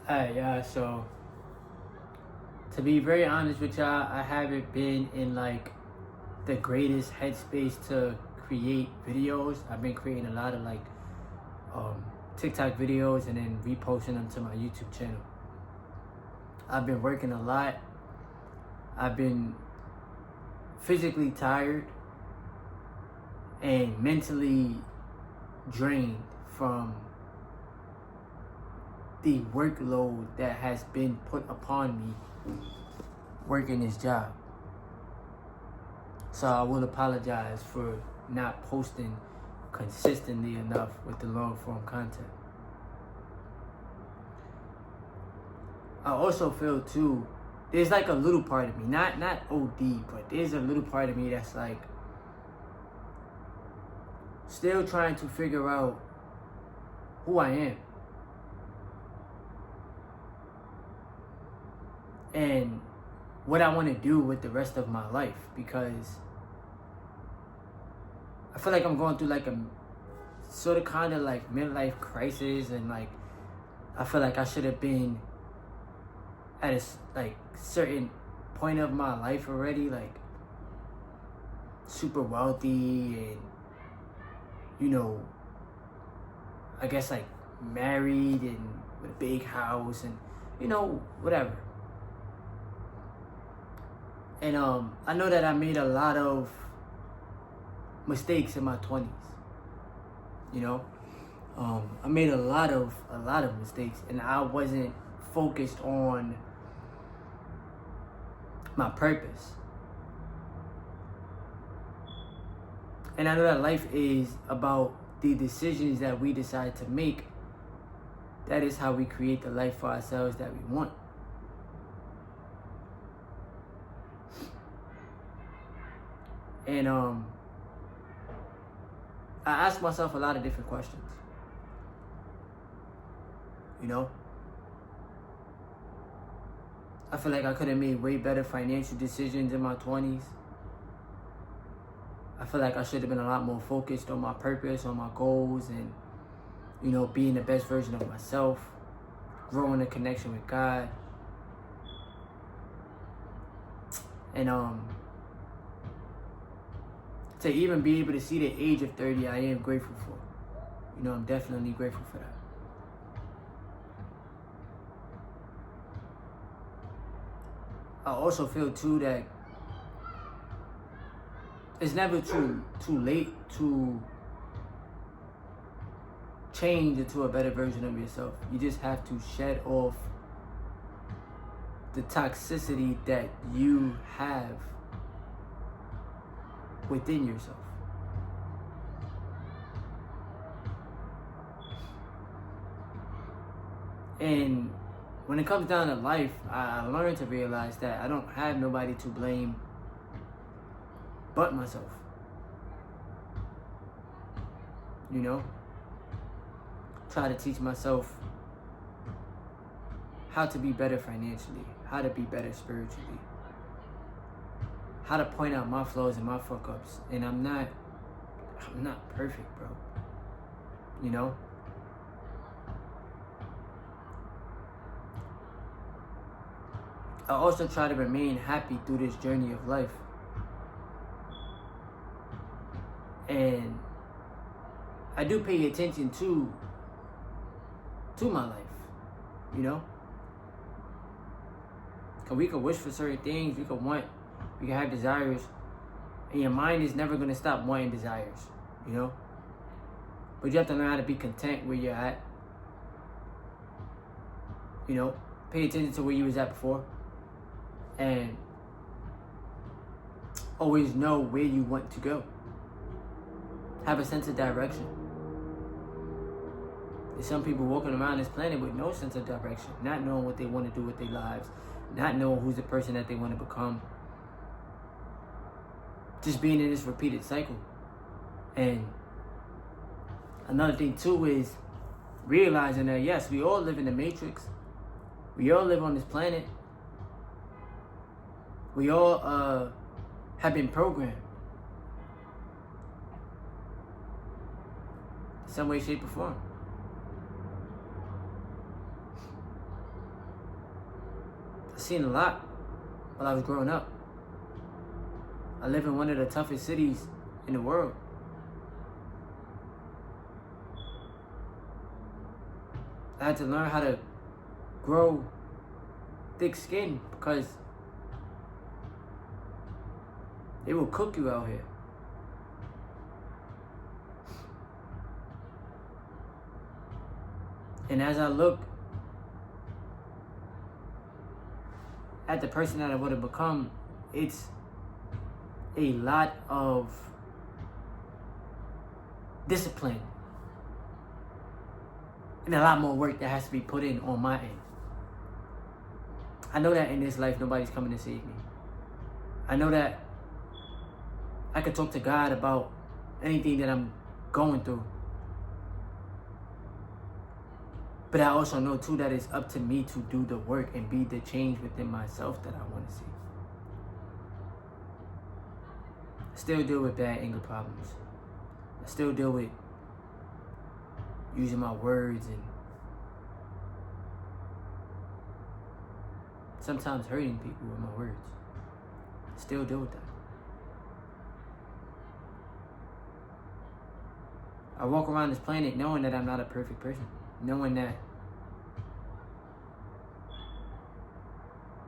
Alright, yeah, so to be very honest with y'all, I haven't been in like the greatest headspace to create videos. I've been creating a lot of like um, TikTok videos and then reposting them to my YouTube channel. I've been working a lot. I've been physically tired and mentally drained from the workload that has been put upon me working this job. So I will apologize for not posting consistently enough with the long form content. I also feel too, there's like a little part of me, not OD, but there's a little part of me that's like still trying to figure out who I am. And what I want to do with the rest of my life, because I feel like I'm going through like a sort of kind of like midlife crisis, and like I feel like I should have been at a like certain point of my life already, like super wealthy and, you know, I guess like married and with a big house and, you know, whatever. And I know that I made a lot of mistakes in my 20s. You know, I made a lot of mistakes, and I wasn't focused on my purpose. And I know that life is about the decisions that we decide to make. That is how we create the life for ourselves that we want. And I ask myself a lot of different questions. You know? I feel like I could have made way better financial decisions in my 20s. I feel like I should have been a lot more focused on my purpose, on my goals, and, you know, being the best version of myself, growing a connection with God. And to even be able to see the age of 30, I am grateful for. You know, I'm definitely grateful for that. I also feel too that it's never too late to change into a better version of yourself. You just have to shed off the toxicity that you have within yourself. And when it comes down to life, I learned to realize that I don't have nobody to blame but myself. You know? Try to teach myself how to be better financially, how to be better spiritually, how to point out my flaws and my fuck ups. And I'm not perfect, bro. You know? I also try to remain happy through this journey of life. And I do pay attention to my life, you know? Cause we could wish for certain things, we can have desires, and your mind is never gonna stop wanting desires, you know? But you have to learn how to be content where you're at. You know, pay attention to where you was at before, and always know where you want to go. Have a sense of direction. There's some people walking around this planet with no sense of direction, not knowing what they want to do with their lives, not knowing who's the person that they want to become. Just being in this repeated cycle. And another thing too is realizing that yes, we all live in the matrix. We all live on this planet. We all have been programmed. Some way, shape, or form. seen a lot while I was growing up. I live in one of the toughest cities in the world. I had to learn how to grow thick skin because they will cook you out here. And as I look at the person that I would have become, it's a lot of discipline and a lot more work that has to be put in on my end. I know that in this life, nobody's coming to save me. I know that I could talk to God about anything that I'm going through. But I also know too that it's up to me to do the work and be the change within myself that I want to see. I still deal with bad anger problems. I still deal with using my words and sometimes hurting people with my words. I still deal with that. I walk around this planet knowing that I'm not a perfect person. Knowing that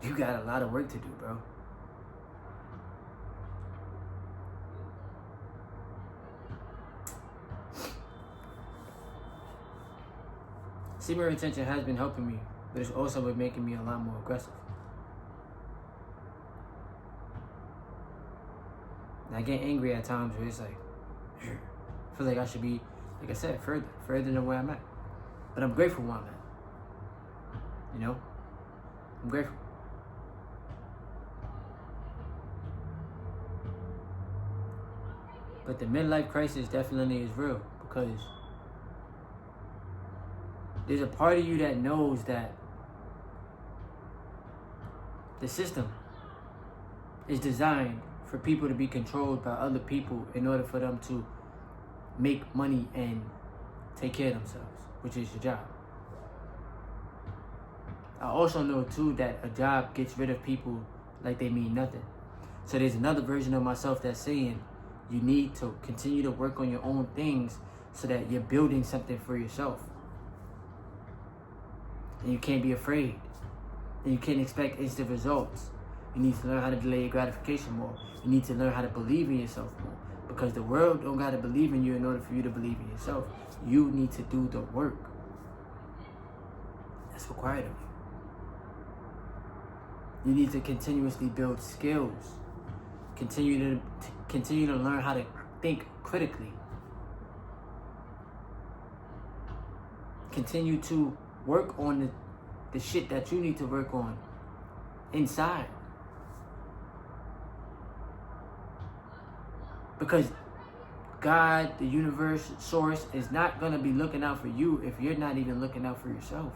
you got a lot of work to do, bro. Semen retention has been helping me, but it's also been making me a lot more aggressive. And I get angry at times where it's like, I feel like I should be, like I said, further than where I'm at. But I'm grateful where I'm at. You know? I'm grateful. But the midlife crisis definitely is real because there's a part of you that knows that the system is designed for people to be controlled by other people in order for them to make money and take care of themselves, which is your job. I also know too that a job gets rid of people like they mean nothing. So there's another version of myself that's saying you need to continue to work on your own things so that you're building something for yourself. And you can't be afraid. And you can't expect instant results. You need to learn how to delay your gratification more. You need to learn how to believe in yourself more. Because the world don't gotta believe in you in order for you to believe in yourself. You need to do the work. That's required of you. You need to continuously build skills. Continue to learn how to think critically. Continue to work on the shit that you need to work on inside. Because God, the universe, source, is not going to be looking out for you if you're not even looking out for yourself.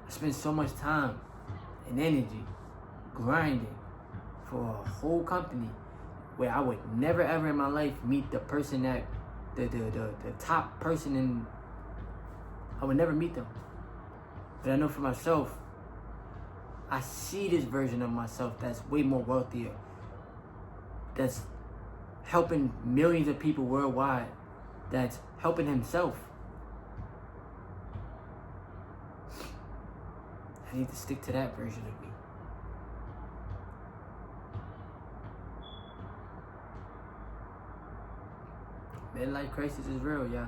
I spend so much time and energy grinding for a whole company where I would never ever in my life meet the person that the top person in. I would never meet them. But I know for myself, I see this version of myself that's way more wealthier, that's helping millions of people worldwide, that's helping himself. I need to stick to that version of me. Midlife crisis is real, y'all.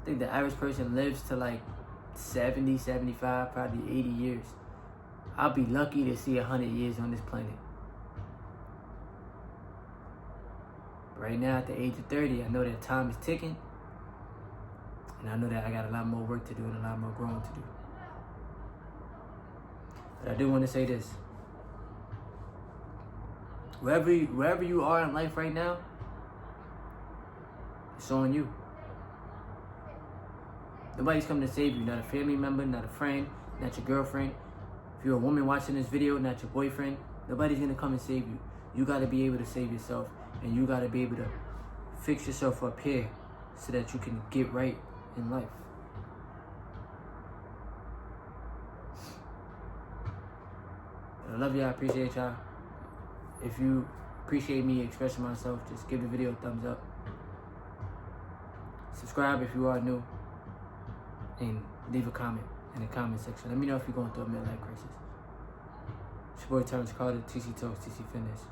I think the average person lives to like 70, 75, probably 80 years. I'll be lucky to see 100 years on this planet. Right now, at the age of 30, I know that time is ticking. And I know that I got a lot more work to do and a lot more growing to do. But I do want to say this. Wherever you are in life right now, it's on you. Nobody's coming to save you. Not a family member, not a friend, not your girlfriend. If you're a woman watching this video, not your boyfriend. Nobody's going to come and save you. You got to be able to save yourself. And you got to be able to fix yourself up here so that you can get right in life. I love y'all, I appreciate y'all. If you appreciate me expressing myself, just give the video a thumbs up. Subscribe if you are new. And leave a comment in the comment section. Let me know if you're going through a midlife crisis. It's your boy Terrence Carter, TC Talks, TC Fitness.